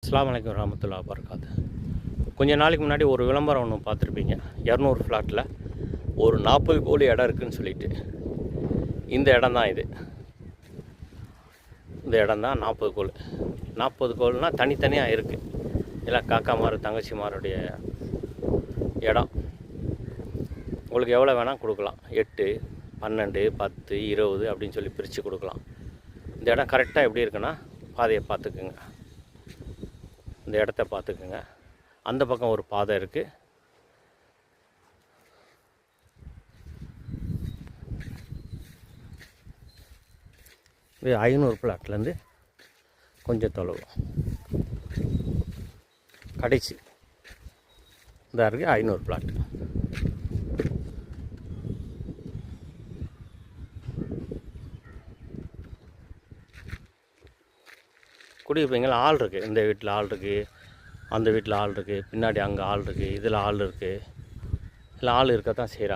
அஸ்ஸலாமு அலைக்கும் வரஹ்மத்துல்லாஹி வபரகாத்துஹு. கொஞ்ச நாளைக்கு முன்னாடி ஒரு விளம்பரம் ஒன்று பார்த்துருப்பீங்க. 200 ஃப்ளாட்டில் ஒரு 40 கோடி இடம் இருக்குதுன்னு சொல்லிட்டு. இந்த இடம் தான் இது. இந்த இடம் தான் 40 கோல். 40 கோல்னால் தனித்தனியாக இருக்குது. எல்லாம் காக்காமார் தங்கச்சிமாருடைய இடம். உங்களுக்கு எவ்வளோ வேணால் கொடுக்கலாம். 8, 12, 10, 20 அப்படின்னு சொல்லி பிரித்து கொடுக்கலாம். இந்த இடம் கரெக்டாக எப்படி இருக்குன்னா பாதையை பார்த்துக்குங்க. இந்த இடத்த பார்த்துக்குங்க. அந்த பக்கம் ஒரு பாதை இருக்குது. இது 500 பிளாட்லேருந்து கொஞ்சம் தொலைவு கடைசி இதாக இருக்குது 500 பிளாட். குடியிருப்பீங்களா ஆள் இருக்குது. இந்த வீட்டில் ஆள் இருக்குது, அந்த வீட்டில் ஆள் இருக்குது, பின்னாடி அங்கே ஆள் இருக்குது, இதில் ஆள் இருக்குது. இல்லை ஆள் இருக்க தான் செய்கிறாங்க.